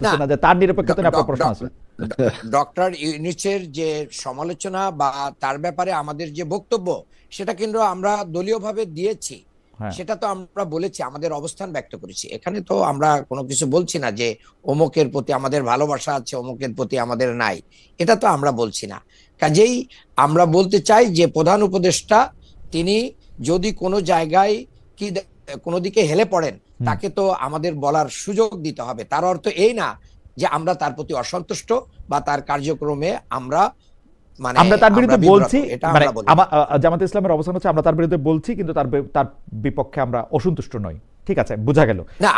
না, না যে তার নিরপেক্ষতা নিয়ে আপনার প্রশ্ন আছে? ডক্টর ইউনূসের যে সমালোচনা বা তার ব্যাপারে আমাদের যে বক্তব্য, সেটা কিন্তু আমরা দলীয়ভাবে দিয়েছি। হ্যাঁ। সেটা তো আমরা বলেছি, আমাদের অবস্থান ব্যক্ত করেছি। এখানে তো আমরা কোনো কিছু বলছি না যে অমুকের প্রতি আমাদের ভালোবাসা আছে, অমুকের প্রতি আমাদের নাই। এটা তো আমরা বলছি না। কাজেই আমরা বলতে চাই যে প্রধান উপদেষ্টা তিনি যদি কোনো জায়গায় কি কোনো দিকে হেলে পড়েন, হুম। তাকে তো আমাদের বলার সুযোগ দিতে হবে। তার অর্থ এই না যে আমরা তার প্রতি অসন্তুষ্ট বা তার কার্যক্রমে আমরা মানে আমরা তার আমরা বিরুদ্ধে বিব্রত, বলছি, এটা মানে আমরা বলি না। জামাত ইসলামের অবস্থান হচ্ছে আমরা তার বিরুদ্ধে বলছি, কিন্তু তার বিপক্ষে আমরা অসন্তুষ্ট নই। ঠিক আছে, বোঝা গেল। না,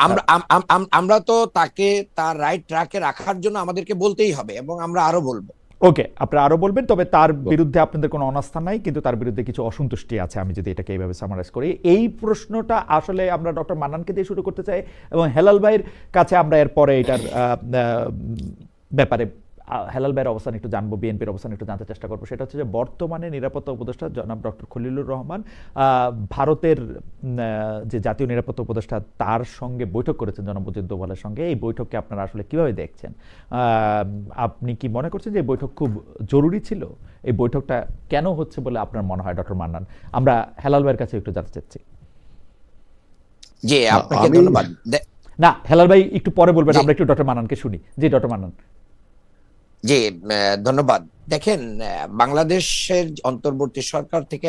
আমরা তো তাকে তার রাইট ট্র্যাকে রাখার জন্য আমাদেরকে বলতেই হবে, এবং আমরা আরো বলবো। ওকে, আপনারা আরো বলবেন, তবে তার বিরুদ্ধে আপনাদের কোনো অনাস্থা নাই, কিন্তু তার বিরুদ্ধে কিছু অসন্তুষ্টি আছে, আমি যদি এটাকে এইভাবে সামারাইজ করি। এই প্রশ্নটা আসলে আমরা ডক্টর মান্নানকে দিয়ে শুরু করতে চাই, এবং হেলাল ভাইয়ের কাছে আমরা এরপরে এটার ব্যাপারে হেলাল ভাইয়ের অবস্থান একটু জানবো, বিএনপির অবস্থান একটু জানতে চেষ্টা করবো। সেটা হচ্ছে যে বর্তমানে নিরাপত্তা উপদেষ্টা জনাব ডক্টর খলিলুর রহমান ভারতের যে জাতীয় নিরাপত্তা উপদেষ্টা তার সঙ্গে বৈঠক করেছেন জনাব অজিত দোভালের সঙ্গে। এই বৈঠককে আপনারা আসলে কিভাবে দেখছেন? আপনি কি মনে করছেন যে এই বৈঠক খুব জরুরি ছিল? এই বৈঠকটা কেন হচ্ছে বলে আপনার মনে হয় ডক্টর মান্নান? আমরা হেলাল ভাইয়ের কাছে একটু জানতে চাচ্ছি। জি, আপনাকে আমি ধন্যবাদ। না, হেলাল ভাই একটু পরে বলবেন, জি, আমরা একটু ডক্টর মান্নানকে শুনি। জি ডক্টর মান্নান। জি, ধন্যবাদ। দেখেন, বাংলাদেশের অন্তর্বর্তী সরকার থেকে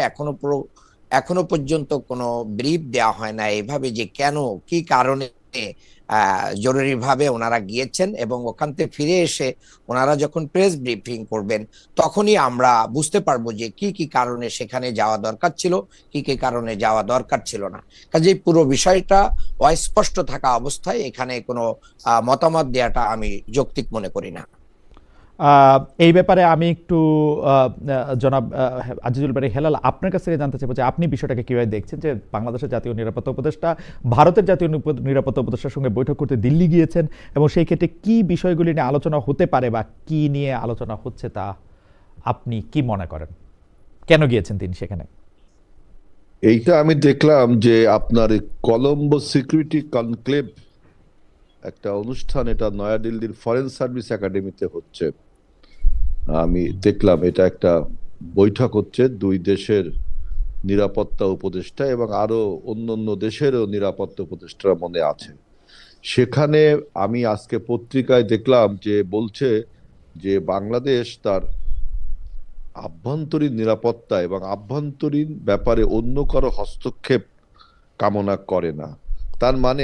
এখনো পর্যন্ত কোনো ব্রিফ দেওয়া হয় না এইভাবে যে কেন, কি কারণে জরুরিভাবে ওনারা গিয়েছেন, এবং ওখান থেকে ফিরে এসে ওনারা যখন প্রেস ব্রিফিং করবেন, তখনই আমরা বুঝতে পারবো যে কি কি কারণে সেখানে যাওয়া দরকার ছিল, কি কি কারণে যাওয়া দরকার ছিল না। কাজেই পুরো বিষয়টা অস্পষ্ট থাকা অবস্থায় এখানে কোনো মতামত দেওয়াটা আমি যৌক্তিক মনে করি না। এই ব্যাপারে আমি একটু জনাব আজিজুল বারী হেলাল আপনার কাছ থেকে জানতে চাইবো যে আপনি বিষয়টাকে কিভাবে দেখছেন, যে বাংলাদেশের জাতীয় নিরাপত্তা উপদেষ্টা ভারতের জাতীয় নিরাপত্তা উপদেষ্টার সঙ্গে বৈঠক করতে দিল্লি গিয়েছেন, এবং সেই ক্ষেত্রে কি বিষয়গুলি নিয়ে আলোচনা হতে পারে বা কি নিয়ে আলোচনা হচ্ছে তা আপনি কি মনে করেন? কেন গিয়েছেন তিনি সেখানে? এইটা আমি দেখলাম যে আপনার কলম্বো সিকিউরিটি কনক্লেভ একটা অনুষ্ঠান, এটা নয়াদিল্লির ফরেন সার্ভিস একাডেমিতে হচ্ছে। আমি দেখলাম এটা একটা বৈঠক হচ্ছে দুই দেশের নিরাপত্তা উপদেষ্টা এবং আরো অন্য দেশেরও নিরাপত্তা উপদেষ্টারা মনে আছে সেখানে। আমি আজকে পত্রিকায় দেখলাম যে বলছে যে বাংলাদেশ তার আভ্যন্তরীণ নিরাপত্তা এবং আভ্যন্তরীণ ব্যাপারে অন্য কারো হস্তক্ষেপ কামনা করে না। তার মানে